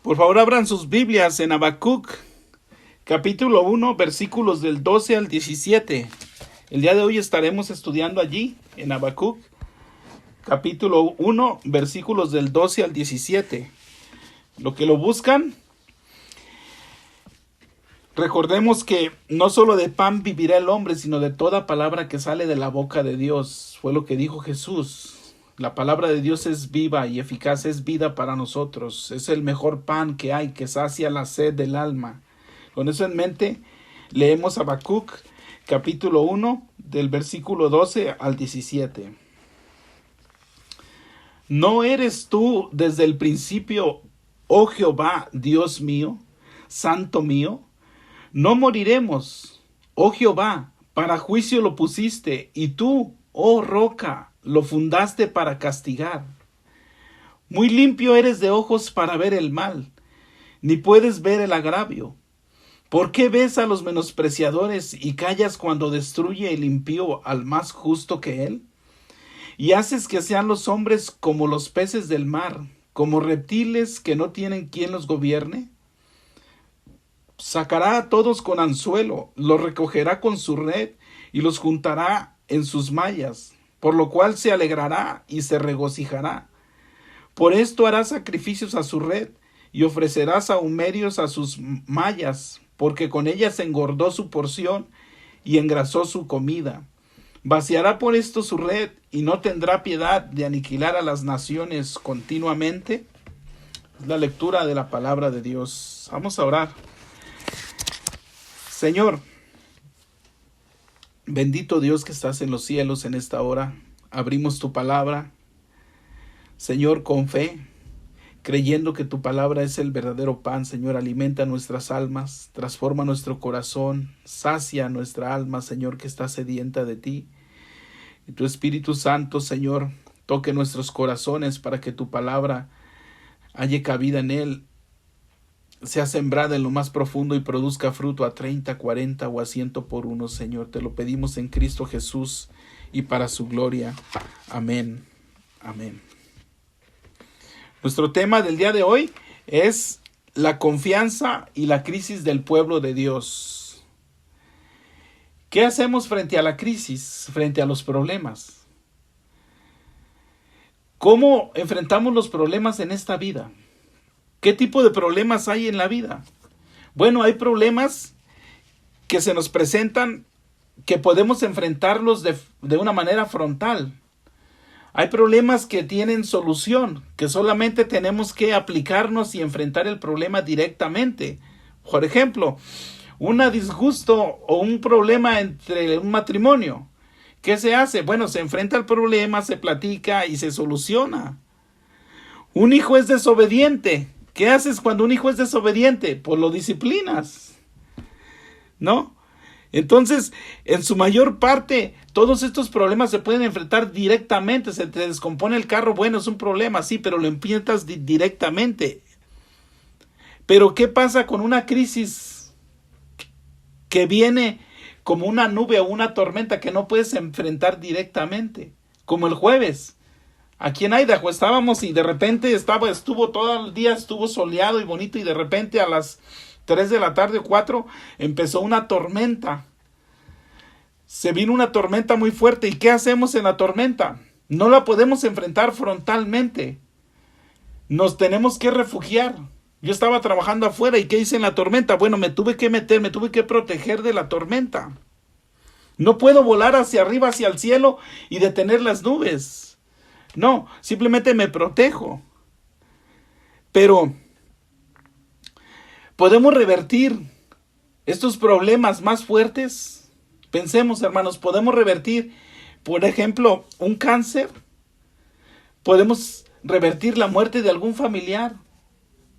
Por favor, abran sus Biblias en Habacuc, capítulo 1, versículos del 12 al 17. El día de hoy estaremos estudiando allí, en Habacuc, capítulo 1, versículos del 12 al 17. Lo que lo buscan, recordemos que no solo de pan vivirá el hombre, sino de toda palabra que sale de la boca de Dios. Fue lo que dijo Jesús. La palabra de Dios es viva y eficaz, es vida para nosotros. Es el mejor pan que hay, que sacia la sed del alma. Con eso en mente, leemos Habacuc, capítulo 1, del versículo 12 al 17. ¿No eres tú desde el principio, oh Jehová, Dios mío, santo mío? No moriremos, oh Jehová, para juicio lo pusiste, y tú, oh roca, lo fundaste para castigar. Muy limpio eres de ojos para ver el mal, ni puedes ver el agravio. ¿Por qué ves a los menospreciadores y callas cuando destruye el impío al más justo que él? Y haces que sean los hombres como los peces del mar, como reptiles que no tienen quien los gobierne. Sacará a todos con anzuelo, los recogerá con su red y los juntará en sus mallas, por lo cual se alegrará y se regocijará. Por esto hará sacrificios a su red y ofrecerá sahumerios a sus mallas, porque con ellas engordó su porción y engrasó su comida. Vaciará por esto su red y no tendrá piedad de aniquilar a las naciones continuamente. Es la lectura de la palabra de Dios. Vamos a orar. Señor, bendito Dios que estás en los cielos en esta hora. Abrimos tu palabra, Señor, con fe, creyendo que tu palabra es el verdadero pan. Señor, alimenta nuestras almas, transforma nuestro corazón, sacia nuestra alma, Señor, que está sedienta de ti. Y tu Espíritu Santo, Señor, toque nuestros corazones para que tu palabra halle cabida en él, sea sembrada en lo más profundo y produzca fruto a 30, 40 o a 100 por uno, Señor. Te lo pedimos en Cristo Jesús y para su gloria. Amén. Amén. Nuestro tema del día de hoy es la confianza y la crisis del pueblo de Dios. ¿Qué hacemos frente a la crisis, frente a los problemas? ¿Cómo enfrentamos los problemas en esta vida? ¿Qué tipo de problemas hay en la vida? Bueno, hay problemas que se nos presentan que podemos enfrentarlos de una manera frontal. Hay problemas que tienen solución, que solamente tenemos que aplicarnos y enfrentar el problema directamente. Por ejemplo, un disgusto o un problema entre un matrimonio. ¿Qué se hace? Bueno, se enfrenta al problema, se platica y se soluciona. Un hijo es desobediente. ¿Qué haces cuando un hijo es desobediente? Pues lo disciplinas, ¿no? Entonces, en su mayor parte, todos estos problemas se pueden enfrentar directamente. Se te descompone el carro, bueno, es un problema, sí, pero lo enfrentas directamente. Pero, ¿qué pasa con una crisis que viene como una nube o una tormenta que no puedes enfrentar directamente? Como el jueves. Aquí en Idaho estábamos y de repente estuvo todo el día, estuvo soleado y bonito, y de repente a las 3 de la tarde o 4 empezó una tormenta. Se vino una tormenta muy fuerte. ¿Y qué hacemos en la tormenta? No la podemos enfrentar frontalmente. Nos tenemos que refugiar. Yo estaba trabajando afuera y ¿qué hice en la tormenta? Bueno, me tuve que meter, me tuve que proteger de la tormenta. No puedo volar hacia arriba, hacia el cielo y detener las nubes. No, simplemente me protejo. Pero ¿podemos revertir estos problemas más fuertes? Pensemos, hermanos, ¿podemos revertir, por ejemplo, un cáncer? ¿Podemos revertir la muerte de algún familiar?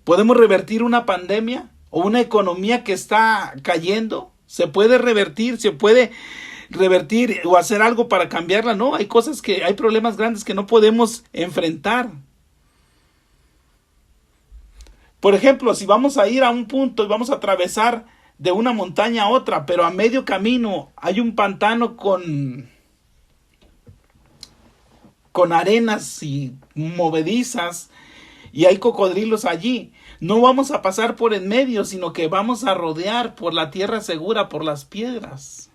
¿Podemos revertir una pandemia o una economía que está cayendo? ¿Se puede revertir? ¿Se puede revertir o hacer algo para cambiarla? No, hay problemas grandes que no podemos enfrentar. Por ejemplo, si vamos a ir a un punto y vamos a atravesar de una montaña a otra, pero a medio camino hay un pantano con arenas y movedizas y hay cocodrilos allí. No vamos a pasar por en medio, sino que vamos a rodear por la tierra segura, por las piedras.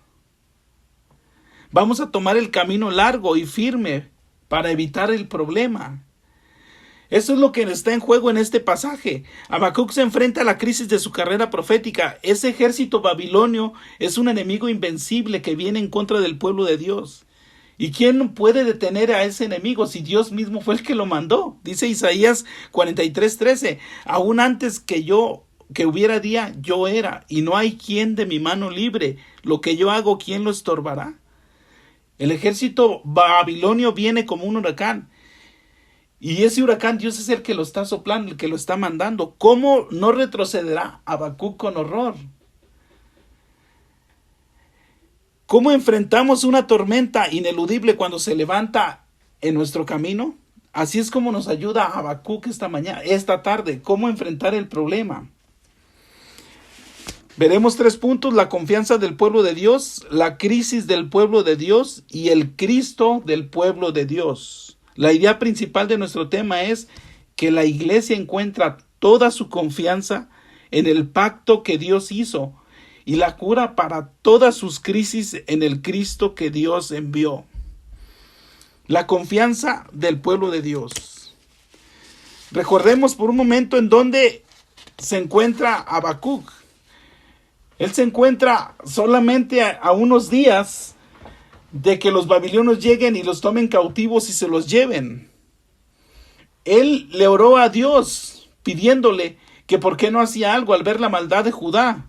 Vamos a tomar el camino largo y firme para evitar el problema. Eso es lo que está en juego en este pasaje. Habacuc se enfrenta a la crisis de su carrera profética. Ese ejército babilonio es un enemigo invencible que viene en contra del pueblo de Dios. ¿Y quién puede detener a ese enemigo si Dios mismo fue el que lo mandó? Dice Isaías 43:13, aún antes que hubiera día, yo era, y no hay quien de mi mano libre. Lo que yo hago, ¿quién lo estorbará? El ejército babilonio viene como un huracán. Y ese huracán Dios es el que lo está soplando, el que lo está mandando. ¿Cómo no retrocederá Habacuc con horror? ¿Cómo enfrentamos una tormenta ineludible cuando se levanta en nuestro camino? Así es como nos ayuda Habacuc esta tarde. ¿Cómo enfrentar el problema? Veremos 3 puntos: la confianza del pueblo de Dios, la crisis del pueblo de Dios y el Cristo del pueblo de Dios. La idea principal de nuestro tema es que la iglesia encuentra toda su confianza en el pacto que Dios hizo y la cura para todas sus crisis en el Cristo que Dios envió. La confianza del pueblo de Dios. Recordemos por un momento en dónde se encuentra Habacuc. Él se encuentra solamente a unos días de que los babilonios lleguen y los tomen cautivos y se los lleven. Él le oró a Dios pidiéndole que por qué no hacía algo al ver la maldad de Judá.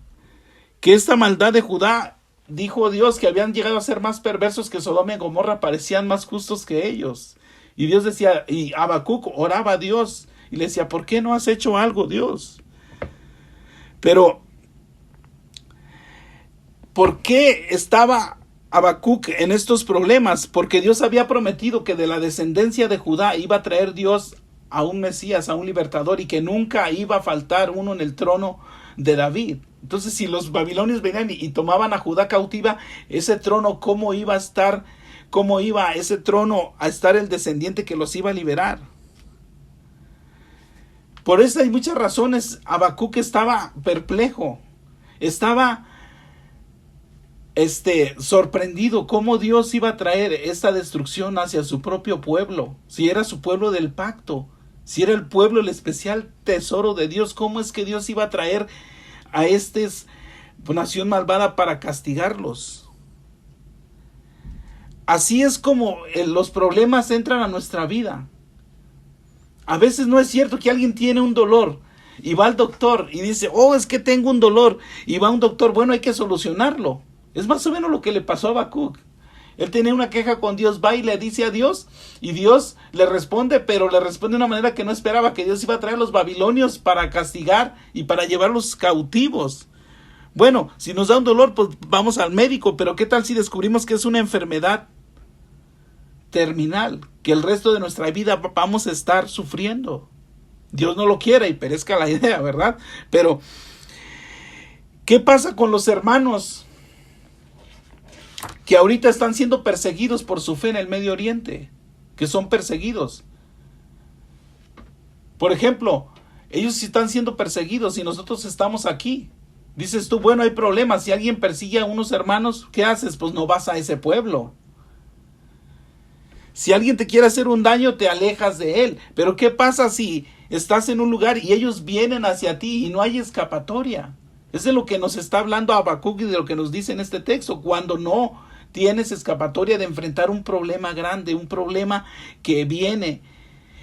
Que esta maldad de Judá, dijo Dios, que habían llegado a ser más perversos que Sodoma y Gomorra, parecían más justos que ellos. Y Dios decía, y Habacuc oraba a Dios y le decía, ¿por qué no has hecho algo, Dios? Pero, ¿por qué estaba Habacuc en estos problemas? Porque Dios había prometido que de la descendencia de Judá iba a traer Dios a un Mesías, a un libertador, y que nunca iba a faltar uno en el trono de David. Entonces, si los babilonios venían y tomaban a Judá cautiva, ese trono, ¿cómo iba ese trono a estar el descendiente que los iba a liberar? Por eso hay muchas razones. Habacuc estaba perplejo, estaba sorprendido cómo Dios iba a traer esta destrucción hacia su propio pueblo, si era su pueblo del pacto, si era el pueblo, el especial tesoro de Dios. ¿Cómo es que Dios iba a traer a esta nación malvada para castigarlos? Así es como los problemas entran a nuestra vida. A veces no es cierto que alguien tiene un dolor y va al doctor y dice, es que tengo un dolor, y va un doctor, bueno, hay que solucionarlo. Es más o menos lo que le pasó a Habacuc. Él tenía una queja con Dios, va y le dice a Dios, y Dios le responde, pero le responde de una manera que no esperaba, que Dios iba a traer a los babilonios para castigar y para llevarlos cautivos. Bueno, si nos da un dolor, pues vamos al médico, pero ¿qué tal si descubrimos que es una enfermedad terminal, que el resto de nuestra vida vamos a estar sufriendo? Dios no lo quiera y perezca la idea, ¿verdad? Pero, ¿qué pasa con los hermanos que ahorita están siendo perseguidos por su fe en el Medio Oriente? Que son perseguidos. Por ejemplo, ellos están siendo perseguidos y nosotros estamos aquí. Dices tú, bueno, hay problemas. Si alguien persigue a unos hermanos, ¿qué haces? Pues no vas a ese pueblo. Si alguien te quiere hacer un daño, te alejas de él. Pero ¿qué pasa si estás en un lugar y ellos vienen hacia ti y no hay escapatoria? Es de lo que nos está hablando Habacuc y de lo que nos dice en este texto. Cuando no tienes escapatoria de enfrentar un problema grande, un problema que viene.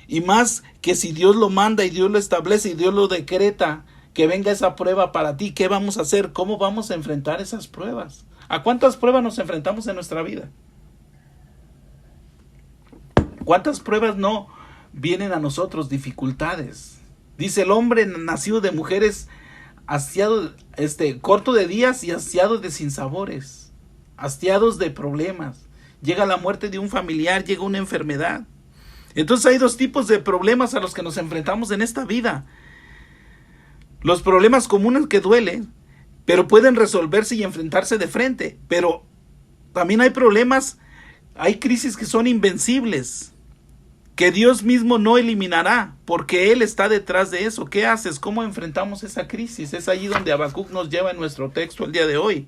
Y más que si Dios lo manda y Dios lo establece y Dios lo decreta, que venga esa prueba para ti, ¿qué vamos a hacer? ¿Cómo vamos a enfrentar esas pruebas? ¿A cuántas pruebas nos enfrentamos en nuestra vida? ¿Cuántas pruebas no vienen a nosotros? Dificultades. Dice, el hombre nacido de mujeres, hastiado, corto de días y hastiado de sinsabores, hastiados de problemas. Llega la muerte de un familiar, llega una enfermedad. Entonces hay 2 tipos de problemas a los que nos enfrentamos en esta vida. Los problemas comunes que duelen, pero pueden resolverse y enfrentarse de frente. Pero también hay problemas, hay crisis que son invencibles, que Dios mismo no eliminará, porque Él está detrás de eso. ¿Qué haces? ¿Cómo enfrentamos esa crisis? Es allí donde Habacuc nos lleva en nuestro texto el día de hoy.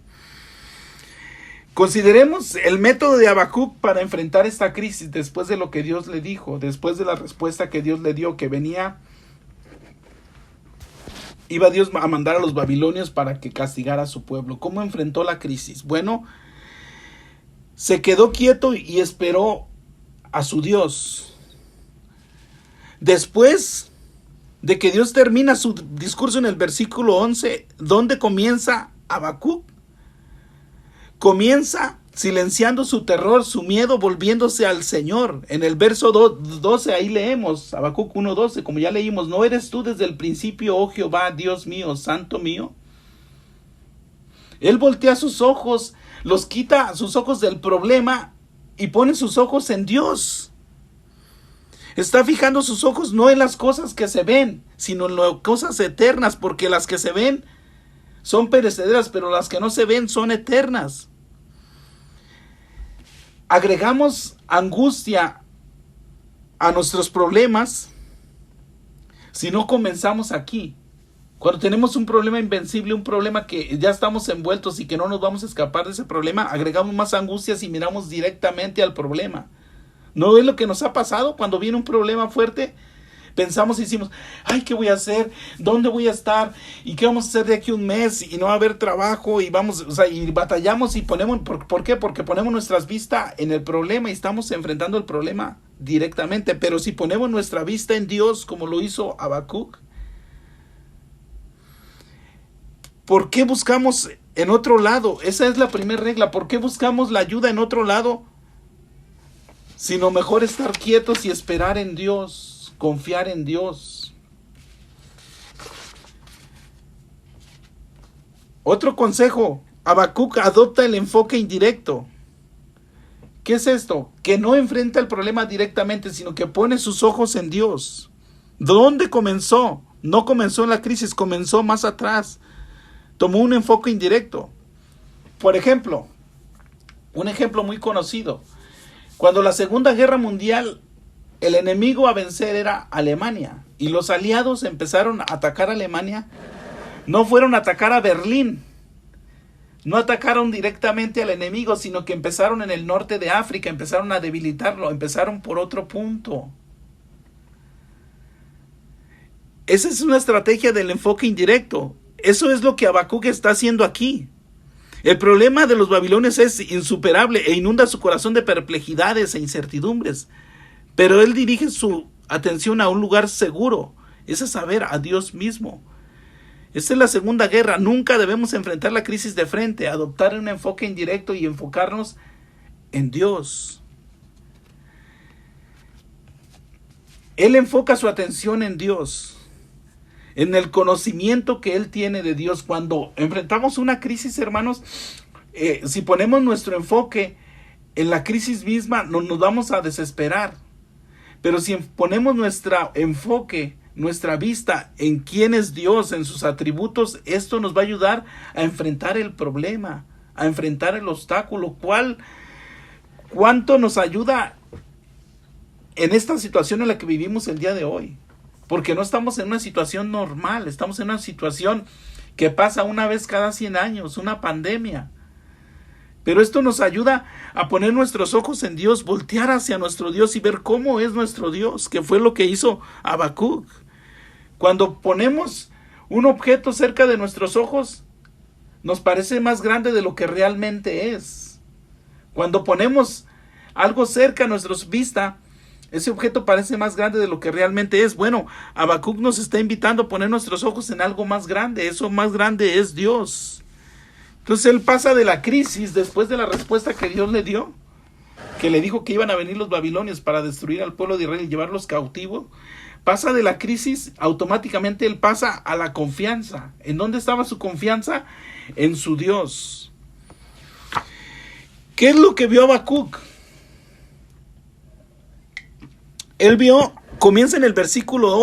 Consideremos el método de Habacuc para enfrentar esta crisis después de lo que Dios le dijo, después de la respuesta que Dios le dio, que iba Dios a mandar a los babilonios para que castigara a su pueblo. ¿Cómo enfrentó la crisis? Bueno, se quedó quieto y esperó a su Dios. Después de que Dios termina su discurso en el versículo 11, ¿dónde comienza Habacuc? Comienza silenciando su terror, su miedo, volviéndose al Señor. En el verso 12, ahí leemos, Habacuc 1:12, como ya leímos, ¿no eres tú desde el principio, oh Jehová, Dios mío, santo mío? Él voltea sus ojos, los quita sus ojos del problema y pone sus ojos en Dios. Está fijando sus ojos no en las cosas que se ven, sino en las cosas eternas, porque las que se ven son perecederas, pero las que no se ven son eternas. Agregamos angustia a nuestros problemas si no comenzamos aquí. Cuando tenemos un problema invencible, un problema que ya estamos envueltos y que no nos vamos a escapar de ese problema, agregamos más angustia si miramos directamente al problema. ¿No es lo que nos ha pasado cuando viene un problema fuerte? Pensamos y decimos, ay, ¿qué voy a hacer? ¿Dónde voy a estar? ¿Y qué vamos a hacer de aquí un mes? Y no va a haber trabajo y y batallamos y ponemos, ¿por qué? Porque ponemos nuestras vistas en el problema y estamos enfrentando el problema directamente. Pero si ponemos nuestra vista en Dios, como lo hizo Habacuc, ¿por qué buscamos en otro lado? Esa es la primera regla. ¿Por qué buscamos la ayuda en otro lado? Sino mejor estar quietos y esperar en Dios, confiar en Dios. Otro consejo, Habacuc adopta el enfoque indirecto. ¿Qué es esto? Que no enfrenta el problema directamente, sino que pone sus ojos en Dios. ¿Dónde comenzó? No comenzó en la crisis, comenzó más atrás. Tomó un enfoque indirecto. Por ejemplo, un ejemplo muy conocido. Cuando la Segunda Guerra Mundial, el enemigo a vencer era Alemania y los aliados empezaron a atacar a Alemania, no fueron a atacar a Berlín, no atacaron directamente al enemigo, sino que empezaron en el norte de África, empezaron a debilitarlo, empezaron por otro punto. Esa es una estrategia del enfoque indirecto. Eso es lo que Habacuc está haciendo aquí. El problema de los babilonios es insuperable e inunda su corazón de perplejidades e incertidumbres. Pero él dirige su atención a un lugar seguro, es a saber, a Dios mismo. Esta es la Segunda Guerra. Nunca debemos enfrentar la crisis de frente, adoptar un enfoque indirecto y enfocarnos en Dios. Él enfoca su atención en Dios, en el conocimiento que él tiene de Dios. Cuando enfrentamos una crisis, hermanos, si ponemos nuestro enfoque en la crisis misma, nos vamos a desesperar. Pero si ponemos nuestro enfoque, nuestra vista en quién es Dios, en sus atributos, esto nos va a ayudar a enfrentar el problema, a enfrentar el obstáculo. ¿Cuánto nos ayuda en esta situación en la que vivimos el día de hoy? Porque no estamos en una situación normal, estamos en una situación que pasa una vez cada 100 años, una pandemia. Pero esto nos ayuda a poner nuestros ojos en Dios, voltear hacia nuestro Dios y ver cómo es nuestro Dios, que fue lo que hizo Habacuc. Cuando ponemos un objeto cerca de nuestros ojos, nos parece más grande de lo que realmente es. Cuando ponemos algo cerca a nuestra vista, ese objeto parece más grande de lo que realmente es. Bueno, Habacuc nos está invitando a poner nuestros ojos en algo más grande. Eso más grande es Dios. Entonces él pasa de la crisis después de la respuesta que Dios le dio, que le dijo que iban a venir los babilonios para destruir al pueblo de Israel y llevarlos cautivos. Pasa de la crisis, automáticamente él pasa a la confianza. ¿En dónde estaba su confianza? En su Dios. ¿Qué es lo que vio Habacuc? Él vio, comienza en el versículo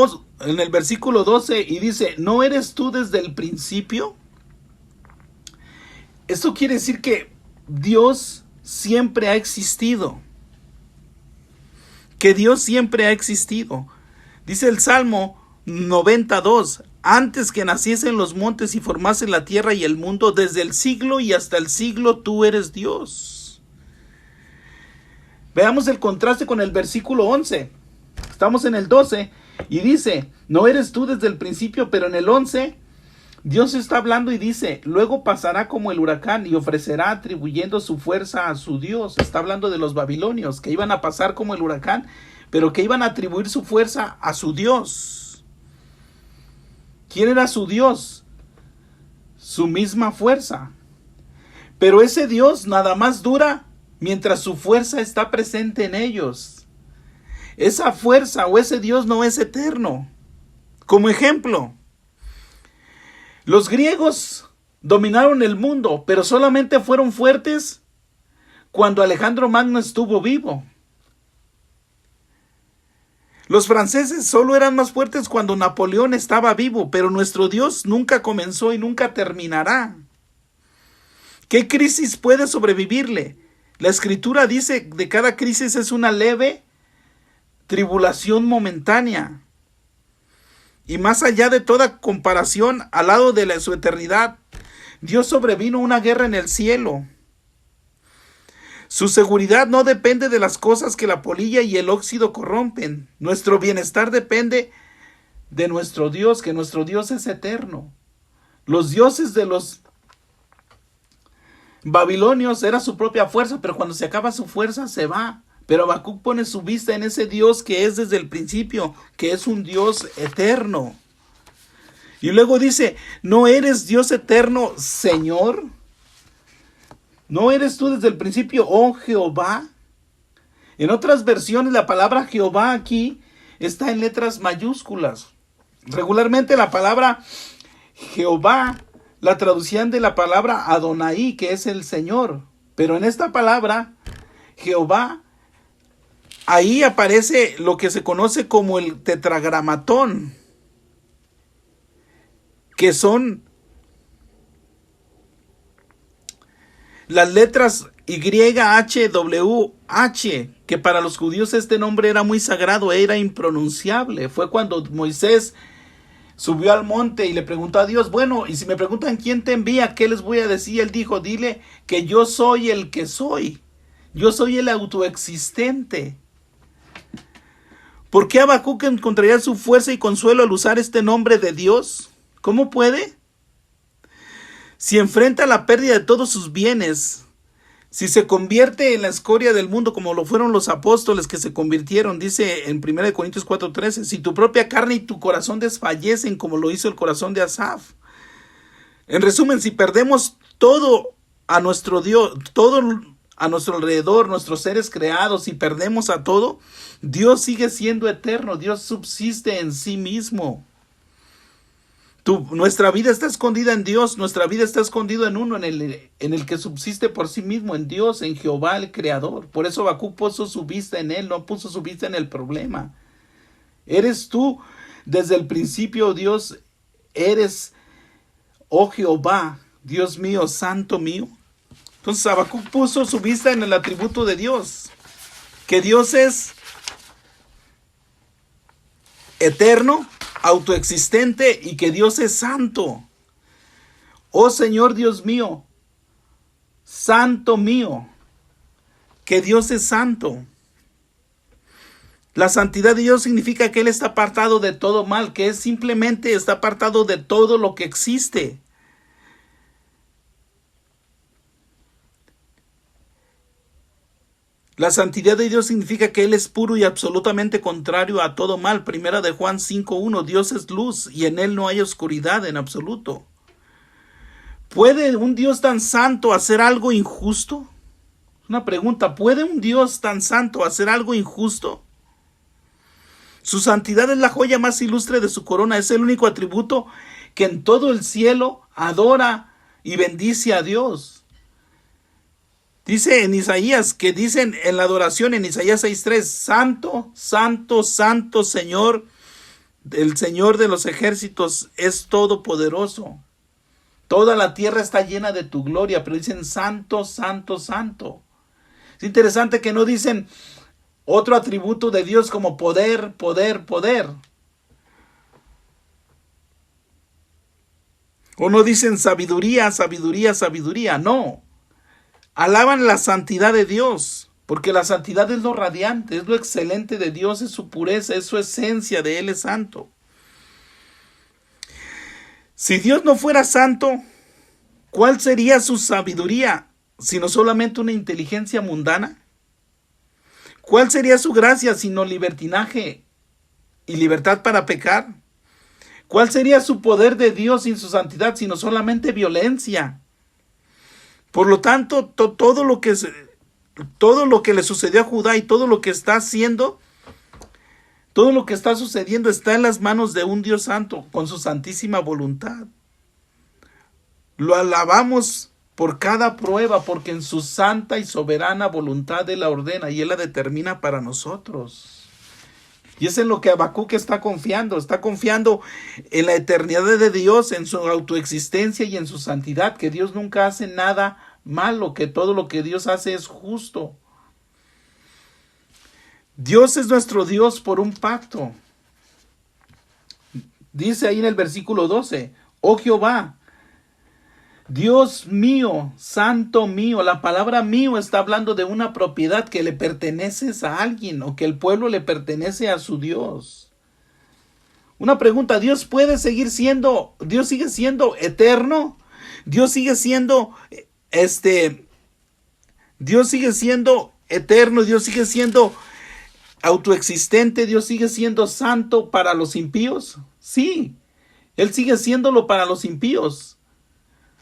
12 y dice, ¿no eres tú desde el principio? Esto quiere decir que Dios siempre ha existido. que Dios siempre ha existido. Dice el Salmo 92, antes que naciesen los montes y formasen la tierra y el mundo, desde el siglo y hasta el siglo tú eres Dios. Veamos el contraste con el versículo 11. Estamos en el 12 y dice, no eres tú desde el principio, pero en el 11 Dios está hablando y dice, luego pasará como el huracán y ofrecerá atribuyendo su fuerza a su Dios. Está hablando de los babilonios que iban a pasar como el huracán, pero que iban a atribuir su fuerza a su Dios. ¿Quién era su Dios? Su misma fuerza. Pero ese Dios nada más dura mientras su fuerza está presente en ellos. Esa fuerza o ese Dios no es eterno. Como ejemplo, los griegos dominaron el mundo, pero solamente fueron fuertes cuando Alejandro Magno estuvo vivo. Los franceses solo eran más fuertes cuando Napoleón estaba vivo, pero nuestro Dios nunca comenzó y nunca terminará. ¿Qué crisis puede sobrevivirle? La Escritura dice que de cada crisis es una leve tribulación momentánea. Y más allá de toda comparación, al lado de su eternidad, Dios sobrevino una guerra en el cielo. Su seguridad no depende de las cosas que la polilla y el óxido corrompen. Nuestro bienestar depende de nuestro Dios, que nuestro Dios es eterno. Los dioses de los babilonios era su propia fuerza, pero cuando se acaba su fuerza se va. Pero Habacuc pone su vista en ese Dios que es desde el principio, que es un Dios eterno. Y luego dice, ¿no eres Dios eterno, Señor? ¿No eres tú desde el principio, oh Jehová? En otras versiones la palabra Jehová aquí está en letras mayúsculas. Regularmente la palabra Jehová la traducían de la palabra Adonai, que es el Señor. Pero en esta palabra, Jehová, ahí aparece lo que se conoce como el tetragramatón, que son las letras YHWH, que para los judíos este nombre era muy sagrado, era impronunciable. Fue cuando Moisés subió al monte y le preguntó a Dios, bueno, y si me preguntan quién te envía, ¿qué les voy a decir? Él dijo, dile que yo soy el que soy. Yo soy el autoexistente. ¿Por qué Habacuc encontraría su fuerza y consuelo al usar este nombre de Dios? ¿Cómo puede? Si enfrenta la pérdida de todos sus bienes, si se convierte en la escoria del mundo como lo fueron los apóstoles que se convirtieron, dice en 1 Corintios 4:13, si tu propia carne y tu corazón desfallecen como lo hizo el corazón de Asaf. En resumen, si perdemos todo a nuestro Dios, todo a nuestro alrededor, nuestros seres creados, y perdemos a todo, Dios sigue siendo eterno, Dios subsiste en sí mismo. Nuestra vida está escondida en Dios, nuestra vida está escondida en uno, en el que subsiste por sí mismo, en Dios, en Jehová el Creador. Por eso Habacuc puso su vista en Él, no puso su vista en el problema. Eres tú desde el principio, Dios, eres, oh Jehová, Dios mío, santo mío. Entonces Habacuc puso su vista en el atributo de Dios, que Dios es eterno, autoexistente y que Dios es santo. Oh Señor Dios mío, santo mío, que Dios es santo. La santidad de Dios significa que Él está apartado de todo mal, que es simplemente está apartado de todo lo que existe. La santidad de Dios significa que Él es puro y absolutamente contrario a todo mal. Primera de Juan 5:1, Dios es luz y en Él no hay oscuridad en absoluto. ¿Puede un Dios tan santo hacer algo injusto? Una pregunta, ¿puede un Dios tan santo hacer algo injusto? Su santidad es la joya más ilustre de su corona, es el único atributo que en todo el cielo adora y bendice a Dios. Dice en Isaías, que dicen en la adoración en Isaías 6:3, santo, santo, santo Señor, el Señor de los ejércitos es todopoderoso. Toda la tierra está llena de tu gloria, pero dicen santo, santo, santo. Es interesante que no dicen, otro atributo de Dios como poder, poder, poder. O no dicen sabiduría, sabiduría, sabiduría. No. Alaban la santidad de Dios, porque la santidad es lo radiante, es lo excelente de Dios, es su pureza, es su esencia, de Él es santo. Si Dios no fuera santo, ¿cuál sería su sabiduría, sino solamente una inteligencia mundana? ¿Cuál sería su gracia, sino libertinaje y libertad para pecar? ¿Cuál sería su poder de Dios sin su santidad, sino solamente violencia? Por lo tanto, todo lo que le sucedió a Judá y todo lo que está haciendo, todo lo que está sucediendo está en las manos de un Dios santo, con su santísima voluntad. Lo alabamos por cada prueba, porque en su santa y soberana voluntad Él la ordena y Él la determina para nosotros. Y es en lo que Habacuc está confiando en la eternidad de Dios, en su autoexistencia y en su santidad, que Dios nunca hace nada malo, que todo lo que Dios hace es justo. Dios es nuestro Dios por un pacto. Dice ahí en el versículo 12, oh Jehová, Dios mío, santo mío. La palabra mío está hablando de una propiedad que le pertenece a alguien, o que el pueblo le pertenece a su Dios. Una pregunta, ¿Dios sigue siendo eterno? Dios sigue siendo eterno, Dios sigue siendo autoexistente, Dios sigue siendo santo para los impíos. Sí, Él sigue siéndolo para los impíos.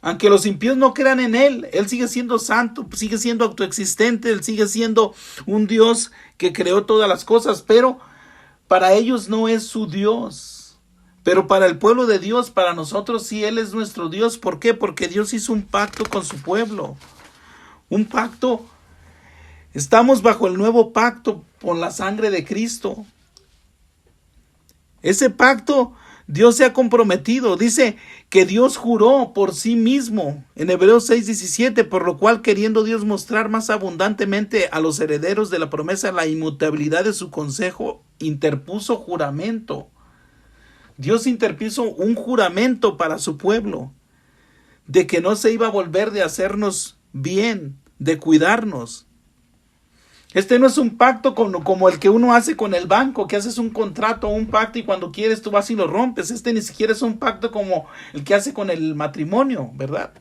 Aunque los impíos no crean en Él, Él sigue siendo santo, sigue siendo autoexistente, Él sigue siendo un Dios que creó todas las cosas, pero para ellos no es su Dios. Pero para el pueblo de Dios, para nosotros sí, Él es nuestro Dios. ¿Por qué? Porque Dios hizo un pacto con su pueblo. Un pacto. Estamos bajo el nuevo pacto con la sangre de Cristo. Ese pacto Dios se ha comprometido. Dice que Dios juró por sí mismo en Hebreos 6:17, por lo cual, queriendo Dios mostrar más abundantemente a los herederos de la promesa la inmutabilidad de su consejo, interpuso juramento. Dios interpuso un juramento para su pueblo de que no se iba a volver de hacernos bien, de cuidarnos. Este no es un pacto como el que uno hace con el banco, que haces un contrato o un pacto y cuando quieres tú vas y lo rompes. Este ni siquiera es un pacto como el que hace con el matrimonio, ¿verdad?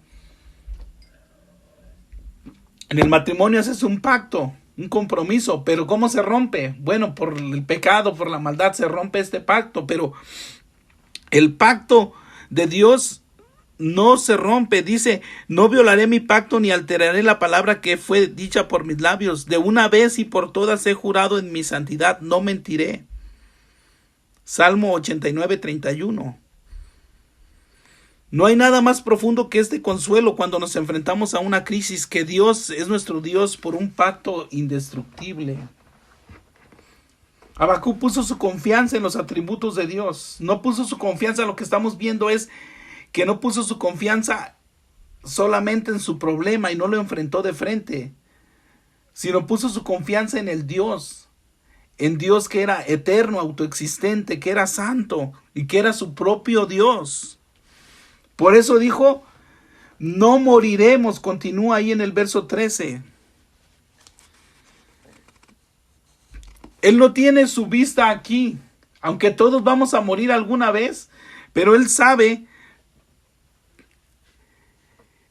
En el matrimonio haces un pacto, un compromiso, pero ¿cómo se rompe? Bueno, por el pecado, por la maldad se rompe este pacto, pero el pacto de Dios no se rompe. Dice, no violaré mi pacto ni alteraré la palabra que fue dicha por mis labios. De una vez y por todas he jurado en mi santidad, no mentiré. Salmo 89:31. No hay nada más profundo que este consuelo cuando nos enfrentamos a una crisis, que Dios es nuestro Dios por un pacto indestructible. Habacuc puso su confianza en los atributos de Dios. No puso su confianza, lo que estamos viendo es que no puso su confianza solamente en su problema y no lo enfrentó de frente, sino puso su confianza en el Dios, en Dios que era eterno, autoexistente, que era santo y que era su propio Dios. Por eso dijo, no moriremos, continúa ahí en el verso 13. Él no tiene su vista aquí, aunque todos vamos a morir alguna vez, pero Él sabe.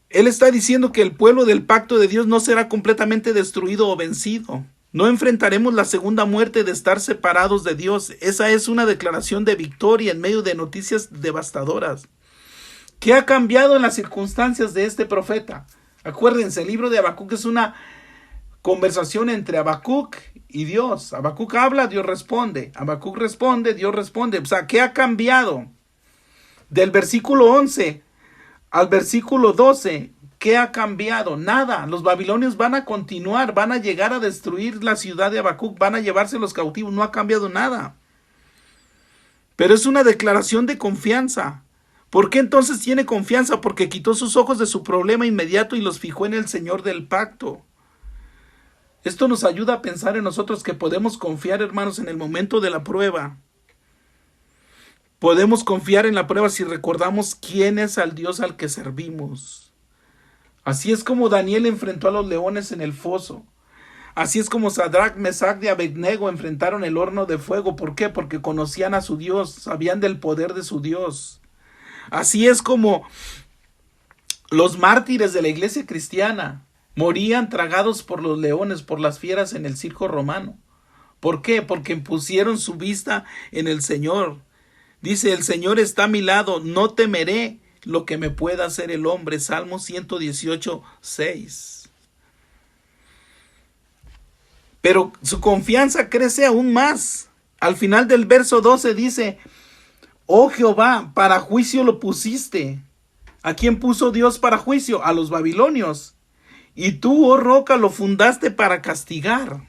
Él está diciendo que el pueblo del pacto de Dios no será completamente destruido o vencido. No enfrentaremos la segunda muerte de estar separados de Dios. Esa es una declaración de victoria en medio de noticias devastadoras. ¿Qué ha cambiado en las circunstancias de este profeta? Acuérdense, el libro de Habacuc es una conversación entre Habacuc y Dios. Habacuc habla, Dios responde. Habacuc responde, Dios responde. O sea, ¿qué ha cambiado? Del versículo 11 al versículo 12, ¿qué ha cambiado? Nada. Los babilonios van a continuar, van a llegar a destruir la ciudad de Habacuc, van a llevarse los cautivos, no ha cambiado nada. Pero es una declaración de confianza. ¿Por qué entonces tiene confianza? Porque quitó sus ojos de su problema inmediato y los fijó en el Señor del pacto. Esto nos ayuda a pensar en nosotros que podemos confiar, hermanos, en el momento de la prueba. Podemos confiar en la prueba si recordamos quién es al Dios al que servimos. Así es como Daniel enfrentó a los leones en el foso. Así es como Sadrach, Mesach y Abednego enfrentaron el horno de fuego. ¿Por qué? Porque conocían a su Dios, sabían del poder de su Dios. Así es como los mártires de la iglesia cristiana morían tragados por los leones, por las fieras en el circo romano. ¿Por qué? Porque pusieron su vista en el Señor. Dice, el Señor está a mi lado, no temeré lo que me pueda hacer el hombre. Salmo 118, 6. Pero su confianza crece aún más. Al final del verso 12 dice, oh Jehová, para juicio lo pusiste. ¿A quién puso Dios para juicio? A los babilonios. Y tú, oh roca, lo fundaste para castigar.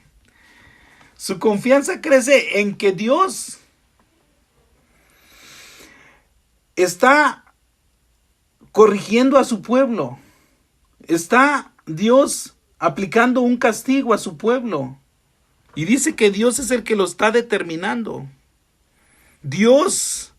Su confianza crece en que Dios está corrigiendo a su pueblo. Está Dios aplicando un castigo a su pueblo. Y dice que Dios es el que lo está determinando. Dios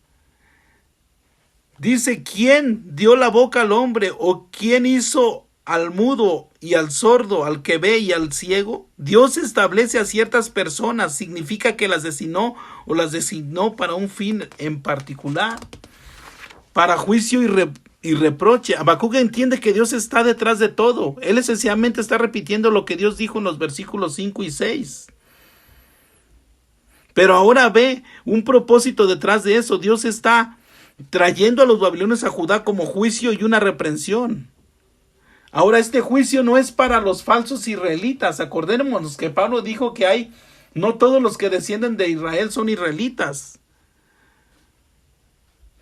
dice, ¿quién dio la boca al hombre? ¿O quién hizo al mudo y al sordo, al que ve y al ciego? Dios establece a ciertas personas. Significa que las designó o las designó para un fin en particular. Para juicio y reproche. Habacuc entiende que Dios está detrás de todo. Él esencialmente está repitiendo lo que Dios dijo en los versículos 5 y 6. Pero ahora ve un propósito detrás de eso. Dios está trayendo a los babilonios a Judá como juicio y una reprensión. Ahora este juicio no es para los falsos israelitas. Acordémonos que Pablo dijo que no todos los que descienden de Israel son israelitas.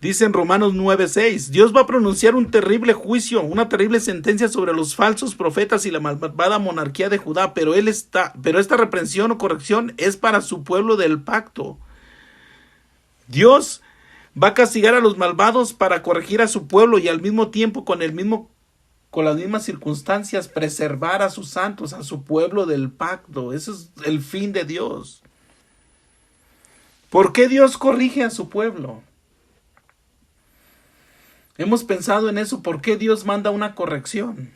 Dice en Romanos 9:6, Dios va a pronunciar un terrible juicio, una terrible sentencia sobre los falsos profetas y la malvada monarquía de Judá, pero esta reprensión o corrección es para su pueblo del pacto. Dios va a castigar a los malvados para corregir a su pueblo y al mismo tiempo con las mismas circunstancias preservar a sus santos, a su pueblo del pacto. Ese es el fin de Dios. ¿Por qué Dios corrige a su pueblo? Hemos pensado en eso. ¿Por qué Dios manda una corrección?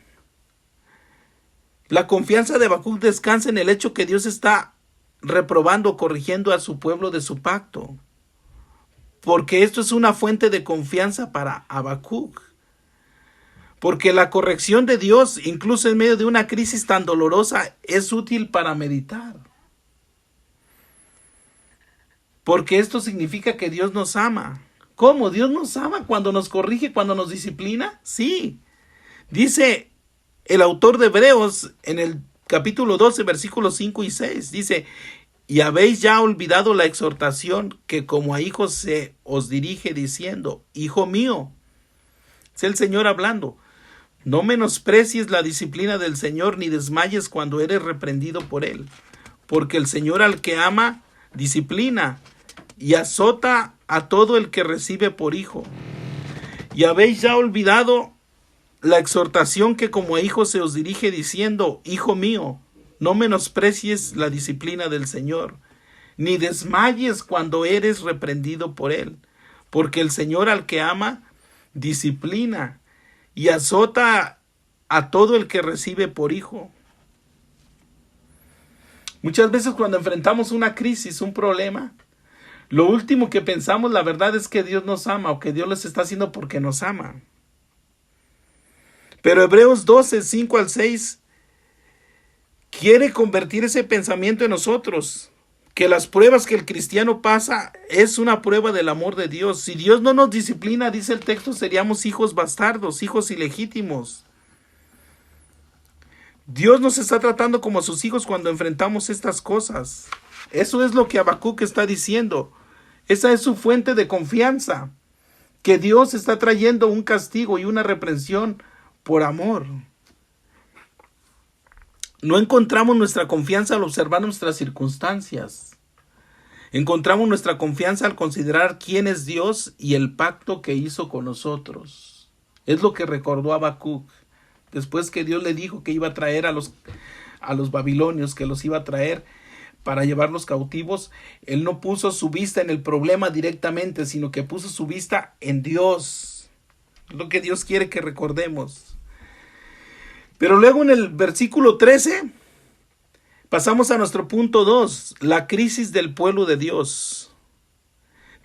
La confianza de Habacuc descansa en el hecho que Dios está reprobando, corrigiendo a su pueblo de su pacto. Porque esto es una fuente de confianza para Habacuc. Porque la corrección de Dios, incluso en medio de una crisis tan dolorosa, es útil para meditar. Porque esto significa que Dios nos ama. ¿Cómo? ¿Dios nos ama cuando nos corrige, cuando nos disciplina? Sí. Dice el autor de Hebreos en el capítulo 12, versículos 5 y 6. Dice, y habéis ya olvidado la exhortación que como a hijos se os dirige diciendo, hijo mío, es el Señor hablando, no menosprecies la disciplina del Señor ni desmayes cuando eres reprendido por Él, porque el Señor al que ama disciplina y azota a todo el que recibe por hijo. Y habéis ya olvidado la exhortación que como a hijos se os dirige diciendo, hijo mío, no menosprecies la disciplina del Señor, ni desmayes cuando eres reprendido por Él, porque el Señor al que ama disciplina y azota a todo el que recibe por hijo. Muchas veces cuando enfrentamos una crisis, un problema, lo último que pensamos, la verdad, es que Dios nos ama o que Dios les está haciendo porque nos ama. Pero Hebreos 12, 5 al 6 quiere convertir ese pensamiento en nosotros. Que las pruebas que el cristiano pasa es una prueba del amor de Dios. Si Dios no nos disciplina, dice el texto, seríamos hijos bastardos, hijos ilegítimos. Dios nos está tratando como a sus hijos cuando enfrentamos estas cosas. Eso es lo que Habacuc está diciendo. Esa es su fuente de confianza, que Dios está trayendo un castigo y una reprensión por amor. No encontramos nuestra confianza al observar nuestras circunstancias. Encontramos nuestra confianza al considerar quién es Dios y el pacto que hizo con nosotros. Es lo que recordó Habacuc. Después que Dios le dijo que iba a traer a a los babilonios que los iba a traer para llevarlos cautivos, él no puso su vista en el problema directamente, sino que puso su vista en Dios. Es lo que Dios quiere que recordemos. Pero luego en el versículo 13, pasamos a nuestro punto 2, la crisis del pueblo de Dios.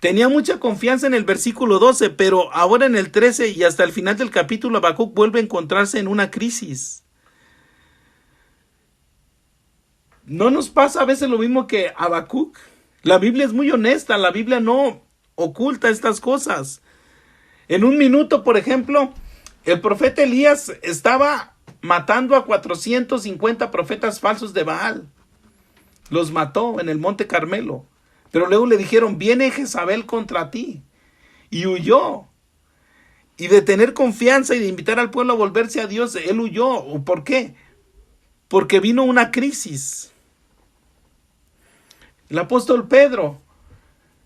Tenía mucha confianza en el versículo 12, pero ahora en el 13 y hasta el final del capítulo, Habacuc vuelve a encontrarse en una crisis. ¿No nos pasa a veces lo mismo que Habacuc? La Biblia es muy honesta, la Biblia no oculta estas cosas. En un minuto, por ejemplo, el profeta Elías estaba matando a 450 profetas falsos de Baal. Los mató en el monte Carmelo. Pero luego le dijeron, viene Jezabel contra ti. Y huyó. Y de tener confianza y de invitar al pueblo a volverse a Dios, él huyó. ¿Por qué? Porque vino una crisis. El apóstol Pedro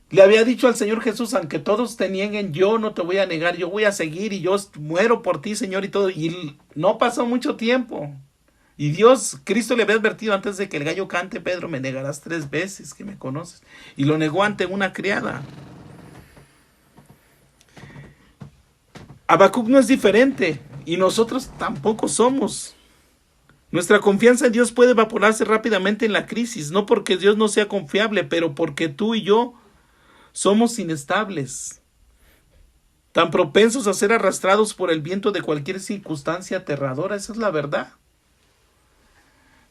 le había dicho al Señor Jesús, aunque todos te nieguen, yo no te voy a negar, yo voy a seguir y yo muero por ti, Señor, y todo. Y no pasó mucho tiempo. Y Cristo le había advertido antes de que el gallo cante, Pedro, me negarás 3 veces que me conoces. Y lo negó ante una criada. Habacuc no es diferente y nosotros tampoco somos. Nuestra confianza en Dios puede evaporarse rápidamente en la crisis, no porque Dios no sea confiable, pero porque tú y yo somos inestables, tan propensos a ser arrastrados por el viento de cualquier circunstancia aterradora. Esa es la verdad.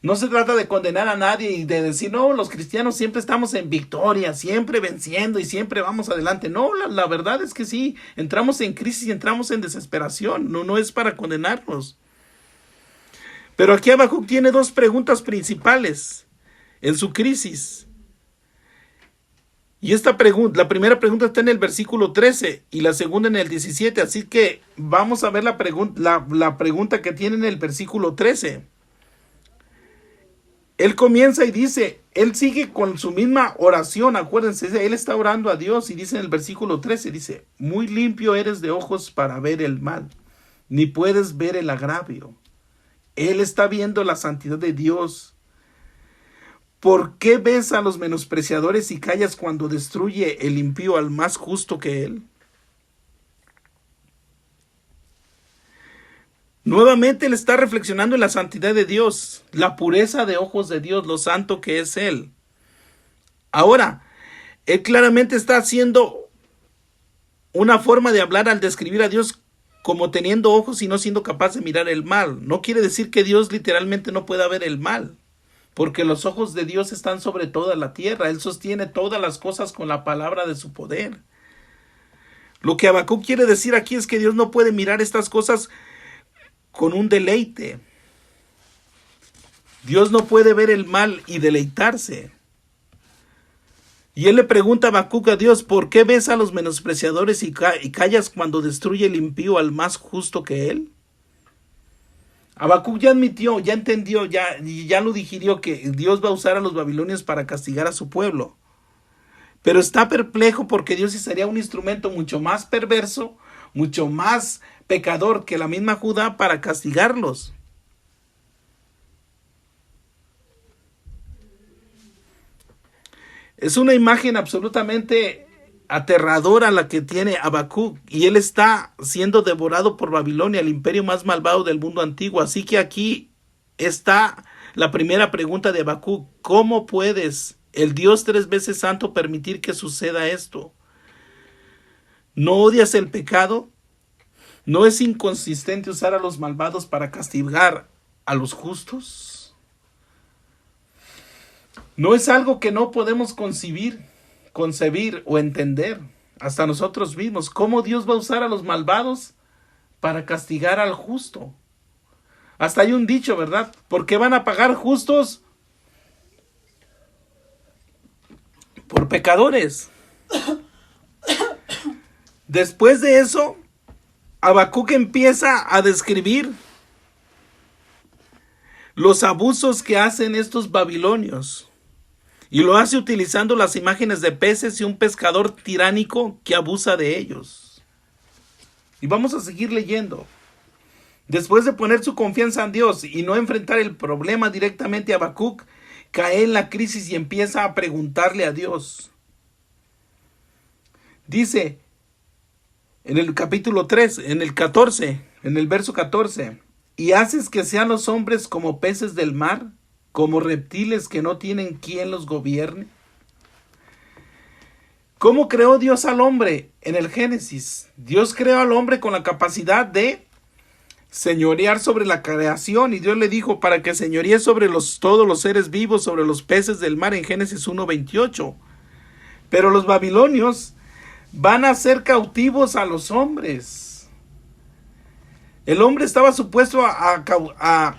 No se trata de condenar a nadie y de decir, no, los cristianos siempre estamos en victoria, siempre venciendo y siempre vamos adelante. No, la verdad es que sí, entramos en crisis y entramos en desesperación. No es para condenarnos. Pero aquí Habacuc tiene 2 preguntas principales en su crisis. Y la primera pregunta está en el versículo 13 y la segunda en el 17. Así que vamos a ver la pregunta que tiene en el versículo 13. Él comienza y dice, él sigue con su misma oración, acuérdense, él está orando a Dios y dice en el versículo 13, dice, muy limpio eres de ojos para ver el mal, ni puedes ver el agravio. Él está viendo la santidad de Dios. ¿Por qué ves a los menospreciadores y callas cuando destruye el impío al más justo que él? Nuevamente él está reflexionando en la santidad de Dios, la pureza de ojos de Dios, lo santo que es él. Ahora, él claramente está haciendo una forma de hablar al describir a Dios como teniendo ojos y no siendo capaz de mirar el mal. No quiere decir que Dios literalmente no pueda ver el mal, porque los ojos de Dios están sobre toda la tierra. Él sostiene todas las cosas con la palabra de su poder. Lo que Habacuc quiere decir aquí es que Dios no puede mirar estas cosas con un deleite. Dios no puede ver el mal y deleitarse. Y él le pregunta a Habacuc a Dios, ¿por qué ves a los menospreciadores y callas cuando destruye el impío al más justo que él? Habacuc ya admitió, ya entendió, ya lo digirió que Dios va a usar a los babilonios para castigar a su pueblo. Pero está perplejo porque Dios sería un instrumento mucho más perverso, mucho más pecador que la misma Judá para castigarlos. Es una imagen absolutamente aterradora la que tiene Habacuc, y él está siendo devorado por Babilonia, el imperio más malvado del mundo antiguo. Así que aquí está la primera pregunta de Habacuc: ¿cómo puedes, el Dios 3 veces santo, permitir que suceda esto? ¿No odias el pecado? ¿No es inconsistente usar a los malvados para castigar a los justos? ¿No es algo que no podemos concebir o entender hasta nosotros mismos? ¿Cómo Dios va a usar a los malvados para castigar al justo? Hasta hay un dicho, ¿verdad? ¿Por qué van a pagar justos por pecadores? Después de eso, Habacuc empieza a describir los abusos que hacen estos babilonios. Y lo hace utilizando las imágenes de peces y un pescador tiránico que abusa de ellos. Y vamos a seguir leyendo. Después de poner su confianza en Dios y no enfrentar el problema directamente, Habacuc cae en la crisis y empieza a preguntarle a Dios. Dice en el capítulo 3, en el 14, en el verso 14, y haces que sean los hombres como peces del mar, como reptiles que no tienen quien los gobierne. ¿Cómo creó Dios al hombre? En el Génesis, Dios creó al hombre con la capacidad de señorear sobre la creación, y Dios le dijo para que señoríe sobre todos los seres vivos, sobre los peces del mar, en Génesis 1:28. Pero los babilonios van a ser cautivos a los hombres. El hombre estaba supuesto a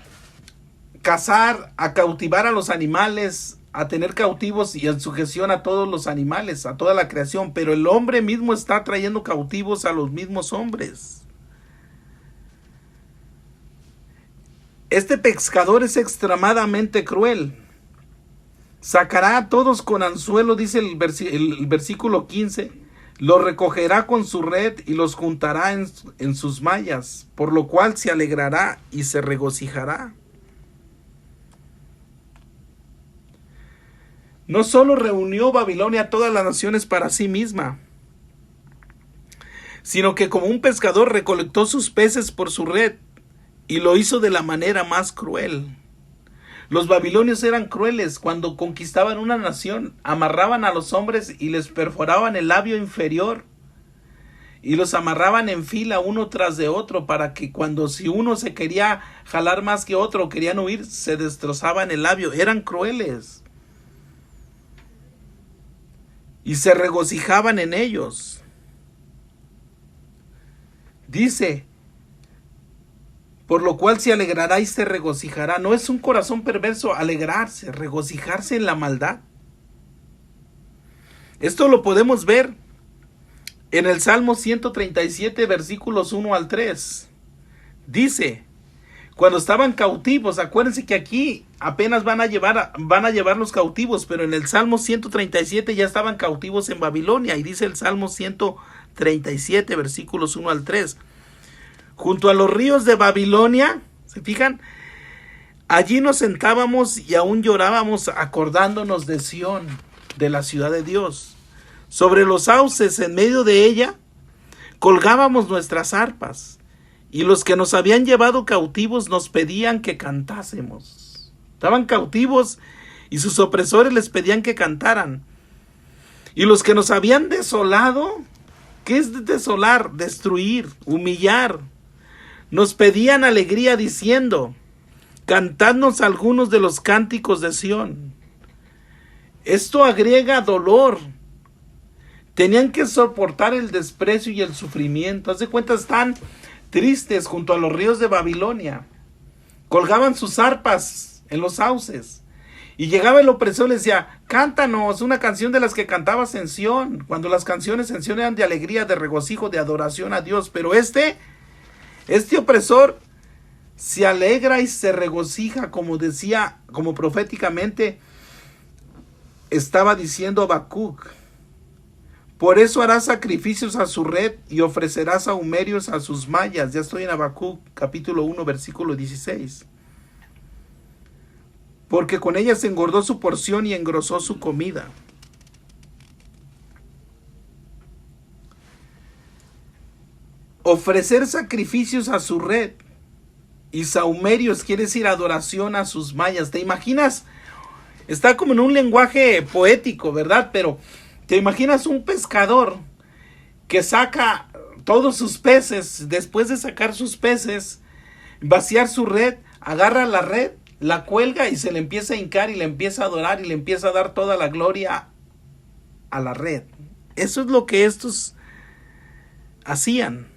cazar, a cautivar a los animales, a tener cautivos y en sujeción a todos los animales, a toda la creación, pero el hombre mismo está trayendo cautivos a los mismos hombres. Este pescador es extremadamente cruel. Sacará a todos con anzuelo, dice el versículo 15, los recogerá con su red y los juntará en sus mallas, por lo cual se alegrará y se regocijará. No solo reunió Babilonia a todas las naciones para sí misma, sino que como un pescador recolectó sus peces por su red y lo hizo de la manera más cruel. Los babilonios eran crueles. Cuando conquistaban una nación, amarraban a los hombres y les perforaban el labio inferior y los amarraban en fila uno tras de otro para que si uno se quería jalar más que otro, querían huir, se destrozaban el labio. Eran crueles. Y se regocijaban en ellos. Dice, por lo cual se alegrará y se regocijará. No es un corazón perverso alegrarse, regocijarse en la maldad. Esto lo podemos ver en el Salmo 137, versículos 1 al 3. Dice, cuando estaban cautivos, acuérdense que aquí apenas van a llevar los cautivos, pero en el Salmo 137 ya estaban cautivos en Babilonia, y dice el Salmo 137, versículos 1 al 3. Junto a los ríos de Babilonia, ¿se fijan? Allí nos sentábamos y aún llorábamos acordándonos de Sión, de la ciudad de Dios. Sobre los sauces en medio de ella colgábamos nuestras arpas, y los que nos habían llevado cautivos nos pedían que cantásemos. Estaban cautivos y sus opresores les pedían que cantaran. Y los que nos habían desolado, ¿qué es desolar? Destruir, humillar. Nos pedían alegría diciendo, cantadnos algunos de los cánticos de Sión. Esto agrega dolor. Tenían que soportar el desprecio y el sufrimiento. Haz de cuenta, están tristes junto a los ríos de Babilonia. Colgaban sus arpas en los sauces. Y llegaba el opresor y les decía, cántanos una canción de las que cantabas en Sión. Cuando las canciones en Sión eran de alegría, de regocijo, de adoración a Dios. Pero este opresor se alegra y se regocija, como decía, como proféticamente estaba diciendo Habacuc. Por eso hará sacrificios a su red y ofrecerá sahumerios a sus mallas. Ya estoy en Habacuc, capítulo 1, versículo 16. Porque con ella se engordó su porción y engrosó su comida. Ofrecer sacrificios a su red y sahumerios quiere decir adoración a sus mallas. ¿Te imaginas? Está como en un lenguaje poético, ¿verdad? Pero ¿te imaginas un pescador que saca todos sus peces, después de sacar sus peces, vaciar su red, agarra la red, la cuelga y se le empieza a hincar y le empieza a adorar y le empieza a dar toda la gloria a la red? Eso es lo que estos hacían.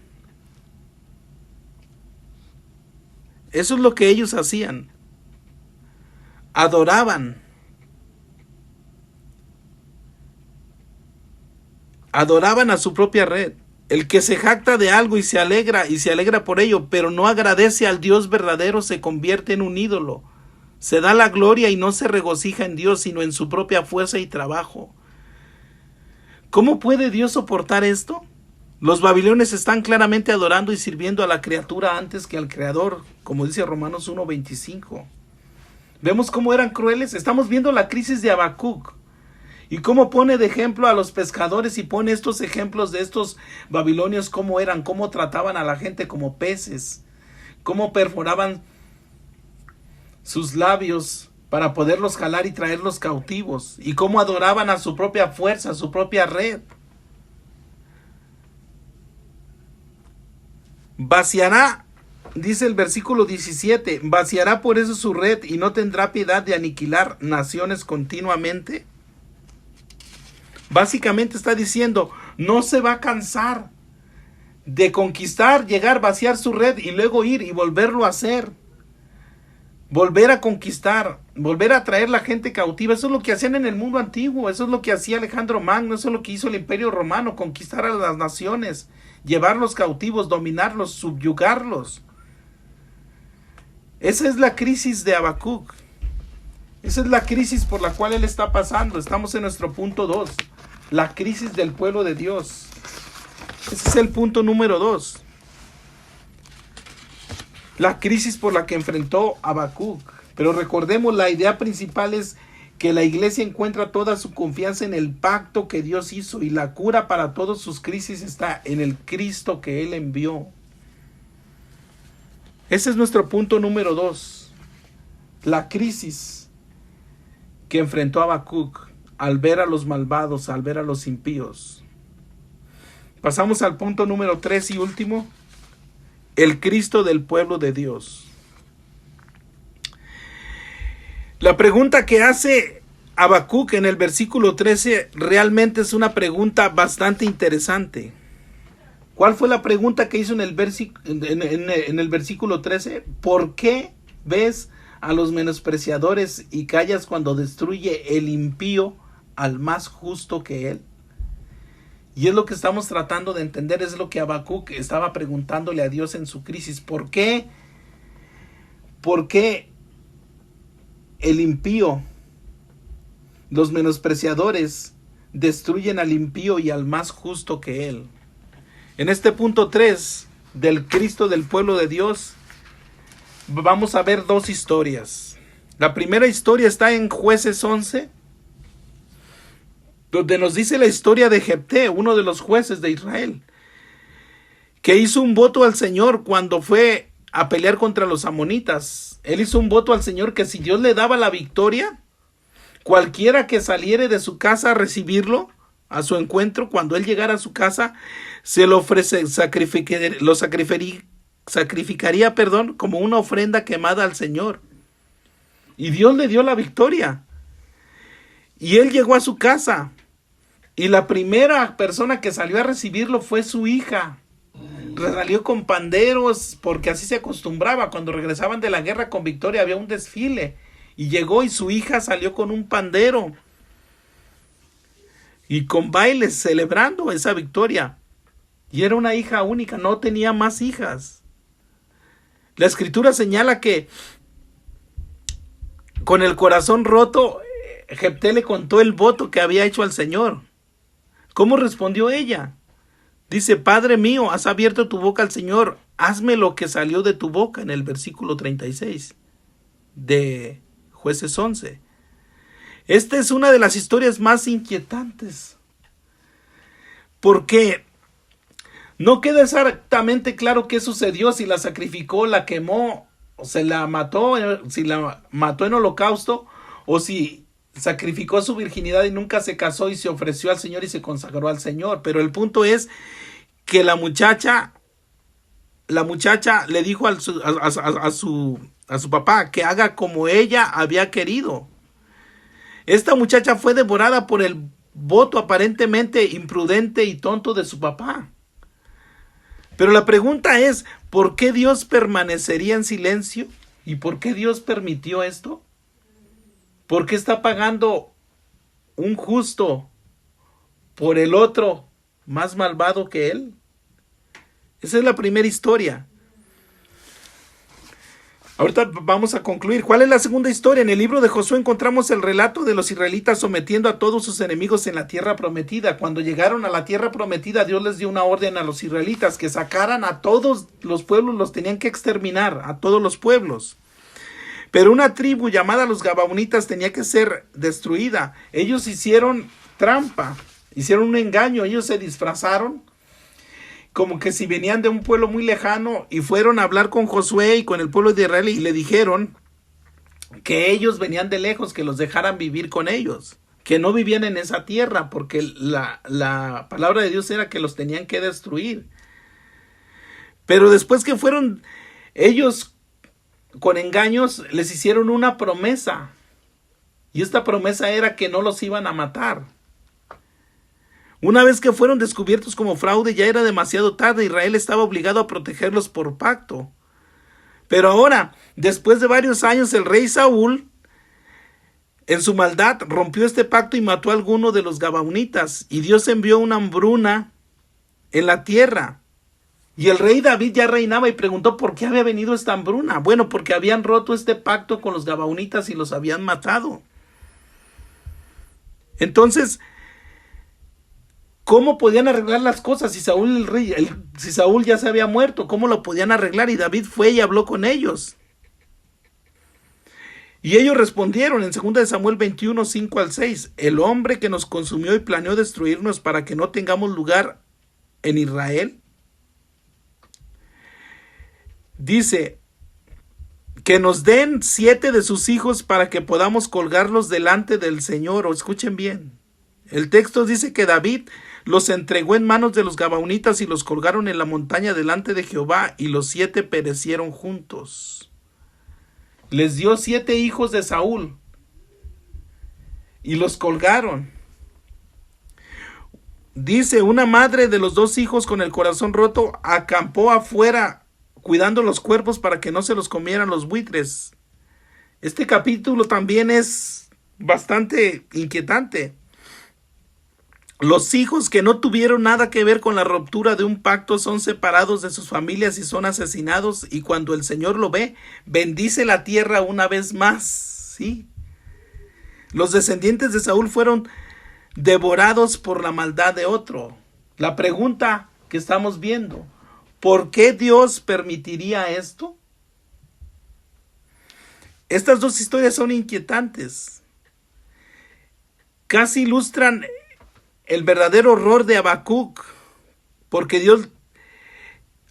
Eso es lo que ellos hacían. Adoraban. Adoraban a su propia red. El que se jacta de algo y se alegra por ello, pero no agradece al Dios verdadero, se convierte en un ídolo. Se da la gloria y no se regocija en Dios, sino en su propia fuerza y trabajo. ¿Cómo puede Dios soportar esto? Los babilonios están claramente adorando y sirviendo a la criatura antes que al Creador, como dice Romanos 1:25. Vemos cómo eran crueles. Estamos viendo la crisis de Habacuc y cómo pone de ejemplo a los pescadores y pone estos ejemplos de estos babilonios, cómo eran, cómo trataban a la gente como peces, cómo perforaban sus labios para poderlos jalar y traerlos cautivos, y cómo adoraban a su propia fuerza, a su propia red. Vaciará, dice el versículo 17, vaciará por eso su red y no tendrá piedad de aniquilar naciones continuamente. Básicamente está diciendo, no se va a cansar de conquistar, llegar, vaciar su red y luego ir y volverlo a hacer. Volver a conquistar, volver a traer la gente cautiva. Eso es lo que hacían en el mundo antiguo, eso es lo que hacía Alejandro Magno, eso es lo que hizo el Imperio Romano, conquistar a las naciones, llevarlos cautivos, dominarlos, subyugarlos. Esa es la crisis de Habacuc. Esa es la crisis por la cual él está pasando. Estamos en nuestro punto 2, la crisis del pueblo de Dios. Ese es el punto número 2. La crisis por la que enfrentó Habacuc. Pero recordemos, la idea principal es que la iglesia encuentra toda su confianza en el pacto que Dios hizo, y la cura para todas sus crisis está en el Cristo que Él envió. Ese es nuestro punto número 2. La crisis que enfrentó Habacuc al ver a los malvados, al ver a los impíos. Pasamos al punto número 3 y último. El Cristo del pueblo de Dios. La pregunta que hace Habacuc en el versículo 13 realmente es una pregunta bastante interesante. ¿Cuál fue la pregunta que hizo en el versículo 13? ¿Por qué ves a los menospreciadores y callas cuando destruye el impío al más justo que él? Y es lo que estamos tratando de entender, es lo que Habacuc estaba preguntándole a Dios en su crisis. ¿Por qué? ¿Por qué el impío, los menospreciadores, destruyen al impío y al más justo que él? En este punto 3 del Cristo del pueblo de Dios, vamos a ver dos historias. La primera historia está en Jueces 11, donde nos dice la historia de Jefté, uno de los jueces de Israel, que hizo un voto al Señor cuando fue a pelear contra los amonitas. Él hizo un voto al Señor que si Dios le daba la victoria, cualquiera que saliere de su casa a recibirlo, a su encuentro, cuando él llegara a su casa, se lo sacrificaría como una ofrenda quemada al Señor. Y Dios le dio la victoria. Y él llegó a su casa, y la primera persona que salió a recibirlo fue su hija. Salió con panderos, porque así se acostumbraba. Cuando regresaban de la guerra con victoria había un desfile. Y llegó y su hija salió con un pandero. Y con bailes, celebrando esa victoria. Y era una hija única, no tenía más hijas. La escritura señala que con el corazón roto, Jefté le contó el voto que había hecho al Señor. ¿Cómo respondió ella? Dice, Padre mío, has abierto tu boca al Señor, hazme lo que salió de tu boca, en el versículo 36 de Jueces 11. Esta es una de las historias más inquietantes, porque no queda exactamente claro qué sucedió, si la sacrificó, la quemó, o se la mató, si la mató en holocausto, o si sacrificó su virginidad y nunca se casó y se ofreció al Señor y se consagró al Señor. Pero el punto es que la muchacha le dijo a su papá que haga como ella había querido. Esta muchacha fue devorada por el voto aparentemente imprudente y tonto de su papá. Pero la pregunta es, ¿por qué Dios permanecería en silencio? ¿Y por qué Dios permitió esto? ¿Por qué está pagando un justo por el otro más malvado que él? Esa es la primera historia. Ahorita vamos a concluir. ¿Cuál es la segunda historia? En el libro de Josué encontramos el relato de los israelitas sometiendo a todos sus enemigos en la tierra prometida. Cuando llegaron a la tierra prometida, Dios les dio una orden a los israelitas que sacaran a todos los pueblos, los tenían que exterminar, a todos los pueblos. Pero una tribu llamada los Gabaonitas tenía que ser destruida. Ellos hicieron trampa, hicieron un engaño, ellos se disfrazaron como que si venían de un pueblo muy lejano y fueron a hablar con Josué y con el pueblo de Israel y le dijeron que ellos venían de lejos, que los dejaran vivir con ellos, que no vivían en esa tierra porque la palabra de Dios era que los tenían que destruir. Pero después que fueron ellos con engaños, les hicieron una promesa y esta promesa era que no los iban a matar. Una vez que fueron descubiertos como fraude, ya era demasiado tarde. Israel estaba obligado a protegerlos por pacto. Pero ahora, después de varios años, el rey Saúl, en su maldad, rompió este pacto y mató a alguno de los Gabaonitas. Y Dios envió una hambruna en la tierra. Y el rey David ya reinaba y preguntó por qué había venido esta hambruna. Bueno, porque habían roto este pacto con los Gabaonitas y los habían matado. Entonces, ¿cómo podían arreglar las cosas si Saúl, si Saúl ya se había muerto? ¿Cómo lo podían arreglar? Y David fue y habló con ellos. Y ellos respondieron en 2 Samuel 21, 5 al 6. El hombre que nos consumió y planeó destruirnos para que no tengamos lugar en Israel. Dice que nos den 7 de sus hijos para que podamos colgarlos delante del Señor. O escuchen bien. El texto dice que David los entregó en manos de los Gabaonitas y los colgaron en la montaña delante de Jehová, y los 7 perecieron juntos. Les dio 7 hijos de Saúl y los colgaron. Dice, una madre de los 2 hijos con el corazón roto acampó afuera cuidando los cuerpos para que no se los comieran los buitres. Este capítulo también es bastante inquietante. Los hijos que no tuvieron nada que ver con la ruptura de un pacto son separados de sus familias y son asesinados, y cuando el Señor lo ve, bendice la tierra una vez más. ¿Sí? Los descendientes de Saúl fueron devorados por la maldad de otro. La pregunta que estamos viendo, ¿por qué Dios permitiría esto? Estas 2 historias son inquietantes. Casi ilustran el verdadero horror de Habacuc, porque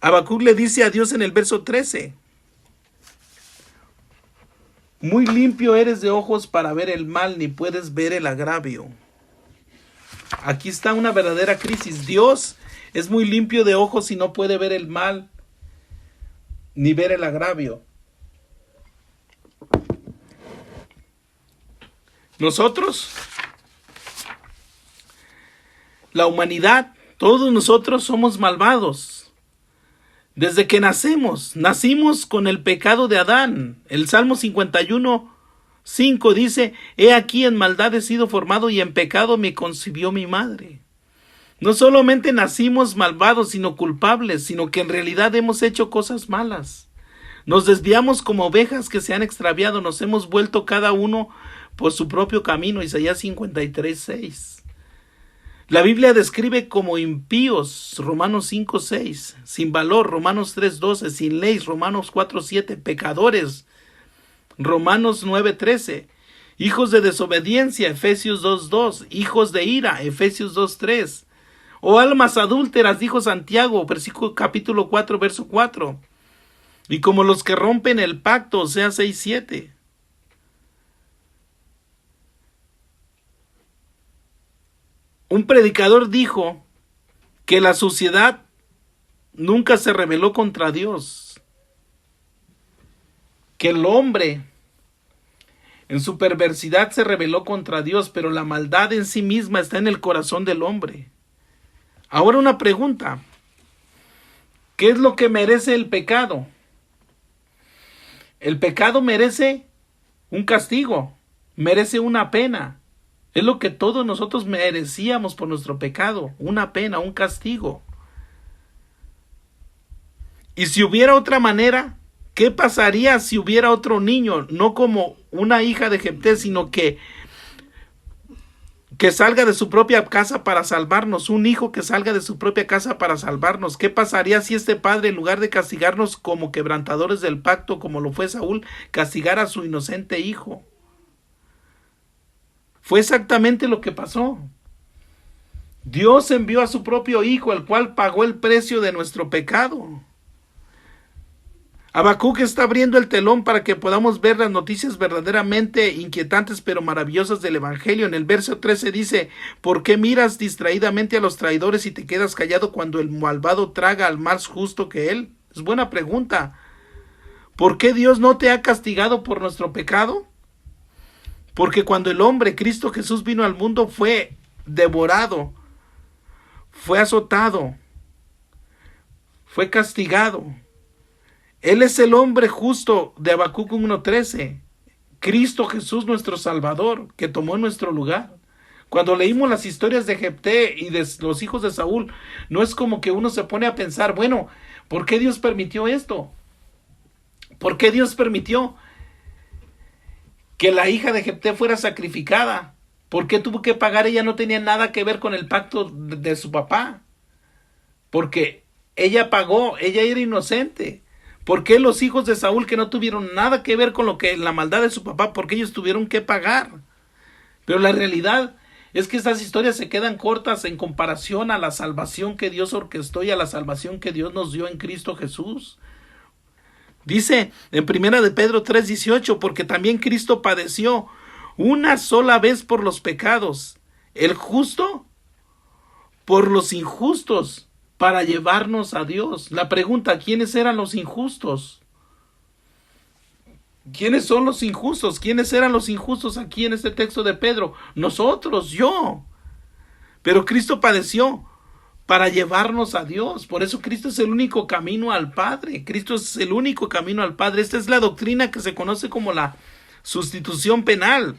Habacuc le dice a Dios en el verso 13, muy limpio eres de ojos para ver el mal, ni puedes ver el agravio. Aquí está una verdadera crisis. Dios es muy limpio de ojos y no puede ver el mal, ni ver el agravio. Nosotros, la humanidad, todos nosotros somos malvados. Desde que nacimos con el pecado de Adán. El Salmo 51, 5 dice, he aquí en maldad he sido formado y en pecado me concibió mi madre. No solamente nacimos malvados, sino culpables, sino que en realidad hemos hecho cosas malas. Nos desviamos como ovejas que se han extraviado, nos hemos vuelto cada uno por su propio camino. Isaías 53, 6. La Biblia describe como impíos, Romanos 5, 6, sin valor, Romanos 3, 12, sin ley, Romanos 4, 7, pecadores, Romanos 9, 13, hijos de desobediencia, Efesios 2, 2, hijos de ira, Efesios 2, 3, o almas adúlteras, dijo Santiago, capítulo 4, verso 4, y como los que rompen el pacto, Oseas 6, 7. Un predicador dijo que la suciedad nunca se rebeló contra Dios, que el hombre en su perversidad se rebeló contra Dios, pero la maldad en sí misma está en el corazón del hombre. Ahora una pregunta, ¿qué es lo que merece el pecado? El pecado merece un castigo, merece una pena. Es lo que todos nosotros merecíamos por nuestro pecado, una pena, un castigo. Y si hubiera otra manera ¿Qué pasaría si hubiera otro niño, no como una hija de Jefté, sino que salga de su propia casa para salvarnos, un hijo que salga de su propia casa para salvarnos? ¿Qué pasaría si este padre, en lugar de castigarnos como quebrantadores del pacto, como lo fue Saúl, castigara a su inocente hijo? Fue exactamente lo que pasó. Dios envió a su propio hijo, el cual pagó el precio de nuestro pecado. Habacuc está abriendo el telón para que podamos ver las noticias verdaderamente inquietantes pero maravillosas del Evangelio. En el verso 13 dice: ¿por qué miras distraídamente a los traidores y te quedas callado cuando el malvado traga al más justo que él? Es buena pregunta. ¿Por qué Dios no te ha castigado por nuestro pecado? Porque cuando el hombre, Cristo Jesús, vino al mundo, fue devorado, fue azotado, fue castigado. Él es el hombre justo de Habacuc 1:13. Cristo Jesús, nuestro Salvador, que tomó nuestro lugar. Cuando leímos las historias de Jefté y de los hijos de Saúl, no es como que uno se pone a pensar, bueno, ¿por qué Dios permitió esto? ¿Por qué Dios permitió que la hija de Jefté fuera sacrificada? ¿Por qué tuvo que pagar? Ella no tenía nada que ver con el pacto de su papá. Porque ella pagó, ella era inocente. ¿Por qué los hijos de Saúl, que no tuvieron nada que ver con la maldad de su papá, por qué ellos tuvieron que pagar? Pero la realidad es que estas historias se quedan cortas en comparación a la salvación que Dios orquestó y a la salvación que Dios nos dio en Cristo Jesús. Dice en 1 de Pedro 3:18, porque también Cristo padeció una sola vez por los pecados, el justo por los injustos, para llevarnos a Dios. La pregunta: ¿quiénes eran los injustos? ¿Quiénes son los injustos? ¿Quiénes eran los injustos aquí en este texto de Pedro? Nosotros, yo. Pero Cristo padeció para llevarnos a Dios. Por eso Cristo es el único camino al Padre. Cristo es el único camino al Padre. Esta es la doctrina que se conoce como la sustitución penal.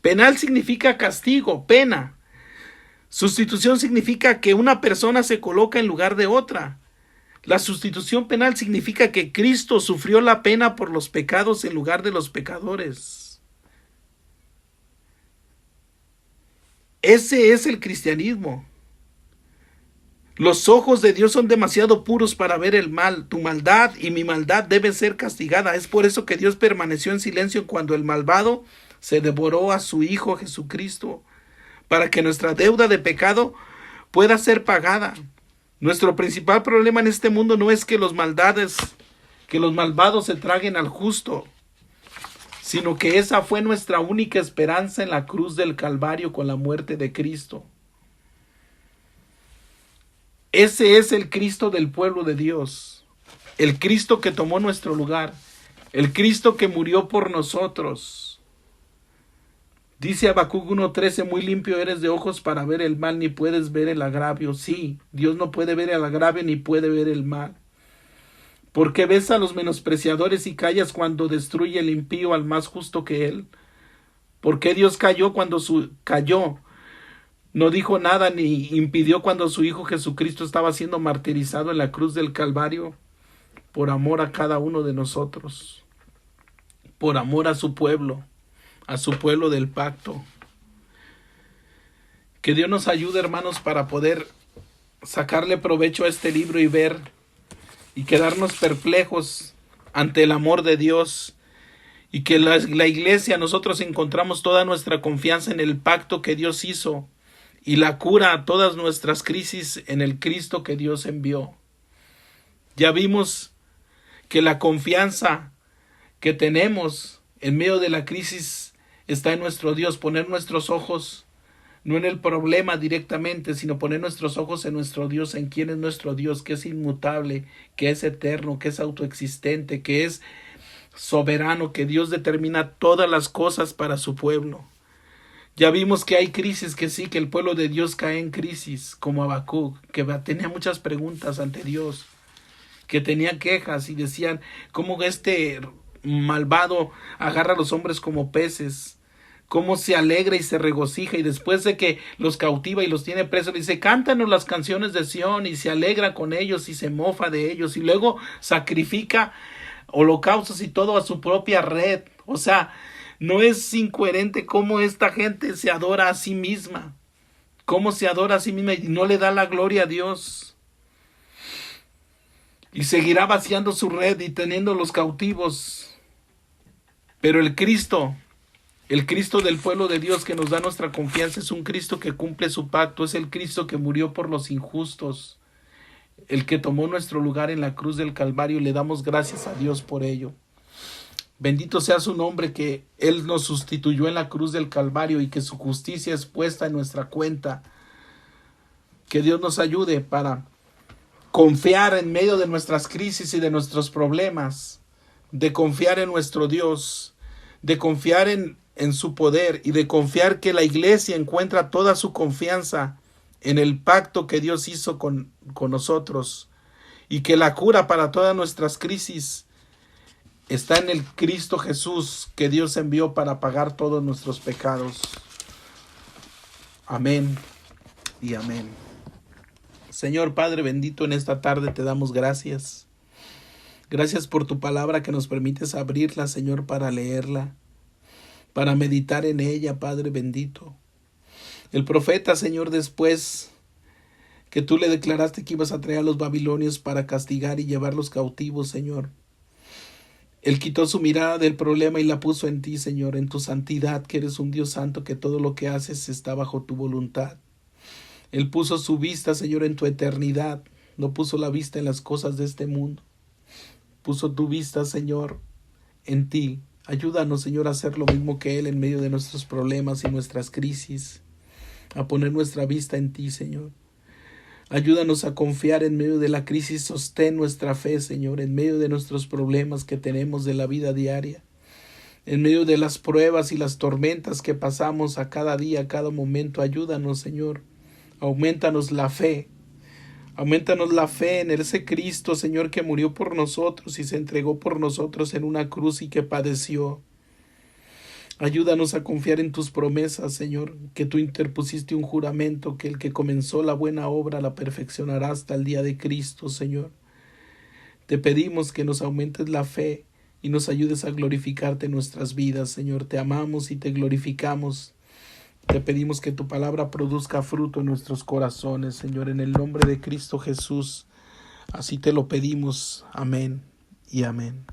Penal significa castigo, pena. Sustitución significa que una persona se coloca en lugar de otra. La sustitución penal significa que Cristo sufrió la pena por los pecados en lugar de los pecadores. Ese es el cristianismo. Los ojos de Dios son demasiado puros para ver el mal. Tu maldad y mi maldad deben ser castigada. Es por eso que Dios permaneció en silencio cuando el malvado se devoró a su Hijo Jesucristo, para que nuestra deuda de pecado pueda ser pagada. Nuestro principal problema en este mundo no es que los malvados se traguen al justo, sino que esa fue nuestra única esperanza en la cruz del Calvario con la muerte de Cristo. Ese es el Cristo del pueblo de Dios, el Cristo que tomó nuestro lugar, el Cristo que murió por nosotros. Dice Habacuc 1:13, muy limpio eres de ojos para ver el mal, ni puedes ver el agravio. Sí, Dios no puede ver el agravio ni puede ver el mal. ¿Por qué ves a los menospreciadores y callas cuando destruye el impío al más justo que él? ¿Por qué Dios cayó cuando cayó? No dijo nada ni impidió cuando su Hijo Jesucristo estaba siendo martirizado en la cruz del Calvario por amor a cada uno de nosotros, por amor a su pueblo del pacto. Que Dios nos ayude, hermanos, para poder sacarle provecho a este libro y ver y quedarnos perplejos ante el amor de Dios, y que la iglesia, nosotros encontramos toda nuestra confianza en el pacto que Dios hizo y la cura a todas nuestras crisis en el Cristo que Dios envió. Ya vimos que la confianza que tenemos en medio de la crisis está en nuestro Dios. Poner nuestros ojos no en el problema directamente, sino poner nuestros ojos en nuestro Dios, en quién es nuestro Dios, que es inmutable, que es eterno, que es autoexistente, que es soberano, que Dios determina todas las cosas para su pueblo. Ya vimos que hay crisis, que sí, que el pueblo de Dios cae en crisis, como Habacuc, que tenía muchas preguntas ante Dios, que tenía quejas y decían, ¿cómo este malvado agarra a los hombres como peces? ¿Cómo se alegra y se regocija? Y después de que los cautiva y los tiene presos, dice, cántanos las canciones de Sión, y se alegra con ellos y se mofa de ellos, y luego sacrifica holocaustos y todo a su propia red. O sea, no es incoherente cómo esta gente se adora a sí misma. Cómo se adora a sí misma y no le da la gloria a Dios. Y seguirá vaciando su red y teniendo los cautivos. Pero el Cristo del pueblo de Dios que nos da nuestra confianza es un Cristo que cumple su pacto, es el Cristo que murió por los injustos, el que tomó nuestro lugar en la cruz del Calvario, y le damos gracias a Dios por ello. Bendito sea su nombre, que Él nos sustituyó en la cruz del Calvario y que su justicia es puesta en nuestra cuenta. Que Dios nos ayude para confiar en medio de nuestras crisis y de nuestros problemas, de confiar en nuestro Dios, de confiar en su poder y de confiar que la iglesia encuentra toda su confianza en el pacto que Dios hizo con nosotros, y que la cura para todas nuestras crisis está en el Cristo Jesús que Dios envió para pagar todos nuestros pecados. Amén y amén. Señor Padre bendito, en esta tarde te damos gracias. Gracias por tu palabra que nos permites abrirla, Señor, para leerla, para meditar en ella, Padre bendito. El profeta, Señor, después que tú le declaraste que ibas a traer a los babilonios para castigar y llevarlos cautivos, Señor, Él quitó su mirada del problema y la puso en ti, Señor, en tu santidad, que eres un Dios santo, que todo lo que haces está bajo tu voluntad. Él puso su vista, Señor, en tu eternidad, no puso la vista en las cosas de este mundo. Puso tu vista, Señor, en ti. Ayúdanos, Señor, a hacer lo mismo que Él en medio de nuestros problemas y nuestras crisis, a poner nuestra vista en ti, Señor. Ayúdanos a confiar en medio de la crisis, sostén nuestra fe, Señor, en medio de nuestros problemas que tenemos de la vida diaria, en medio de las pruebas y las tormentas que pasamos a cada día, a cada momento. Ayúdanos, Señor, aumentanos la fe en ese Cristo, Señor, que murió por nosotros y se entregó por nosotros en una cruz y que padeció. Ayúdanos a confiar en tus promesas, Señor, que tú interpusiste un juramento, que el que comenzó la buena obra la perfeccionará hasta el día de Cristo, Señor. Te pedimos que nos aumentes la fe y nos ayudes a glorificarte en nuestras vidas, Señor. Te amamos y te glorificamos. Te pedimos que tu palabra produzca fruto en nuestros corazones, Señor, en el nombre de Cristo Jesús. Así te lo pedimos. Amén y amén.